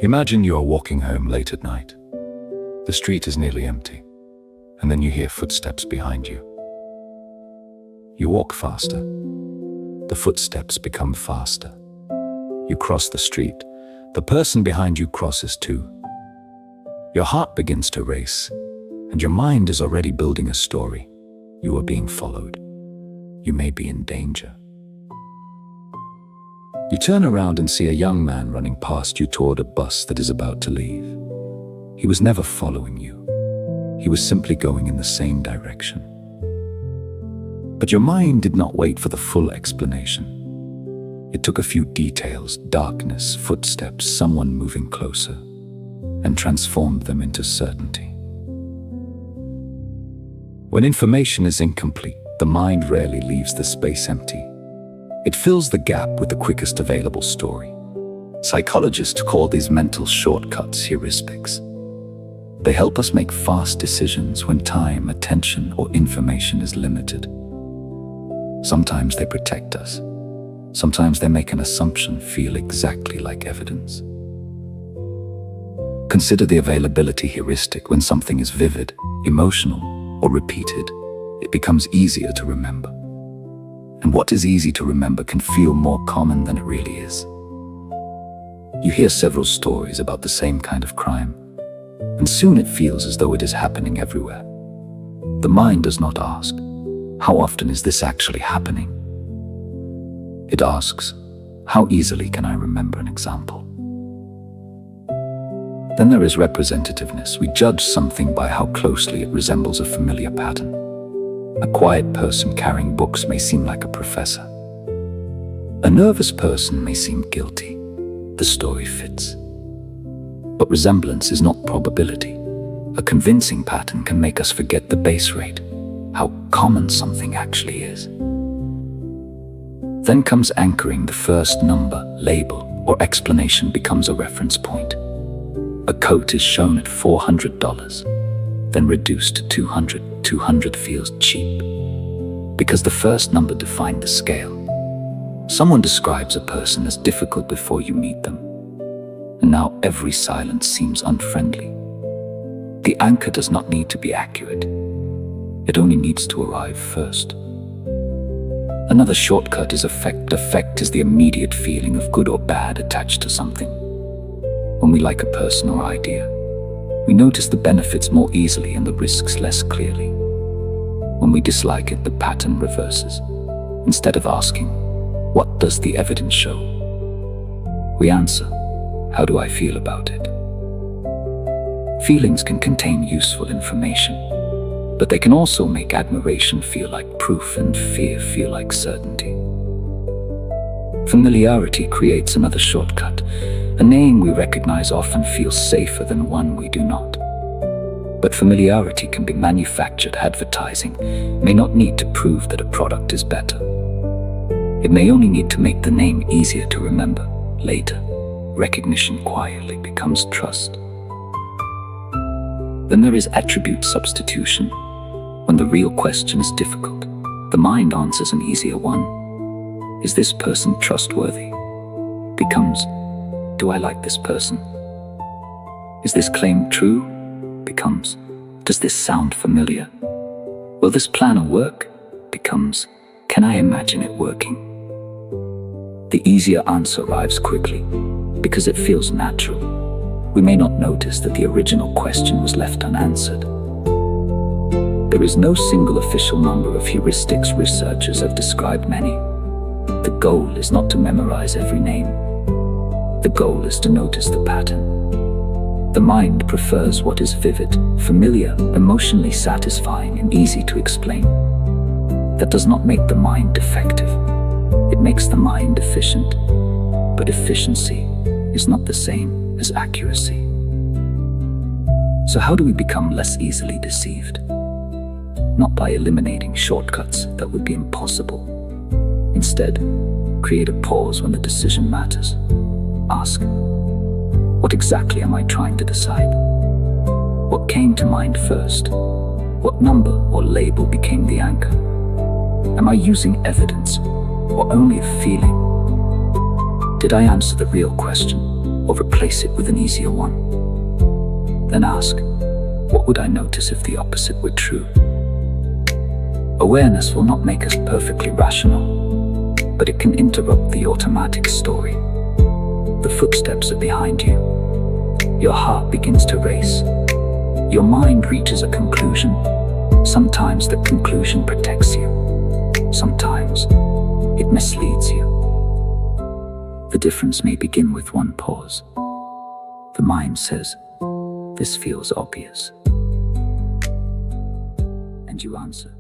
Imagine you are walking home late at night. The street is nearly empty, and then you hear footsteps behind you. You walk faster. The footsteps become faster. You cross the street. The person behind you crosses too. Your heart begins to race, and your mind is already building a story. You are being followed. You may be in danger. You turn around and see a young man running past you toward a bus that is about to leave. He was never following you. He was simply going in the same direction. But your mind did not wait for the full explanation. It took a few details, darkness, footsteps, someone moving closer, and transformed them into certainty. When information is incomplete, the mind rarely leaves the space empty. It fills the gap with the quickest available story. Psychologists call these mental shortcuts heuristics. They help us make fast decisions when time, attention, or information is limited. Sometimes they protect us. Sometimes they make an assumption feel exactly like evidence. Consider the availability heuristic. When something is vivid, emotional, or repeated, it becomes easier to remember. And what is easy to remember can feel more common than it really is. You hear several stories about the same kind of crime, and soon it feels as though it is happening everywhere. The mind does not ask, how often is this actually happening? It asks, how easily can I remember an example? Then there is representativeness. We judge something by how closely it resembles a familiar pattern. A quiet person carrying books may seem like a professor. A nervous person may seem guilty. The story fits. But resemblance is not probability. A convincing pattern can make us forget the base rate, how common something actually is. Then comes anchoring. The first number, label, or explanation becomes a reference point. A coat is shown at $400, then reduced to 200. 200 feels cheap, because the first number defined the scale. Someone describes a person as difficult before you meet them, and now every silence seems unfriendly. The anchor does not need to be accurate. It only needs to arrive first. Another shortcut is affect. Affect is the immediate feeling of good or bad attached to something. When we like a person or idea, we notice the benefits more easily and the risks less clearly. When we dislike it, the pattern reverses. Instead of asking, what does the evidence show? We answer, how do I feel about it? Feelings can contain useful information, but they can also make admiration feel like proof and fear feel like certainty. Familiarity creates another shortcut. A name we recognize often feels safer than one we do not. But familiarity can be manufactured. Advertising may not need to prove that a product is better. It may only need to make the name easier to remember. Later, recognition quietly becomes trust. Then there is attribute substitution. When the real question is difficult, the mind answers an easier one. Is this person trustworthy? Becomes, do I like this person? Is this claim true? Becomes, does this sound familiar? Will this plan work? Becomes, can I imagine it working? The easier answer arrives quickly, because it feels natural. We may not notice that the original question was left unanswered. There is no single official number of heuristics. Researchers have described many. The goal is not to memorize every name. The goal is to notice the pattern. The mind prefers what is vivid, familiar, emotionally satisfying, and easy to explain. That does not make the mind defective. It makes the mind efficient. But efficiency is not the same as accuracy. So how do we become less easily deceived? Not by eliminating shortcuts, that would be impossible. Instead, create a pause when the decision matters. Ask, what exactly am I trying to decide? What came to mind first? What number or label became the anchor? Am I using evidence or only a feeling? Did I answer the real question, or replace it with an easier one. Then ask, what would I notice if the opposite were true? Awareness will not make us perfectly rational, but it can interrupt the automatic story. The footsteps are behind you. Your heart begins to race. Your mind reaches a conclusion. Sometimes the conclusion protects you. Sometimes it misleads you. The difference may begin with one pause. The mind says, "This feels obvious." And you answer,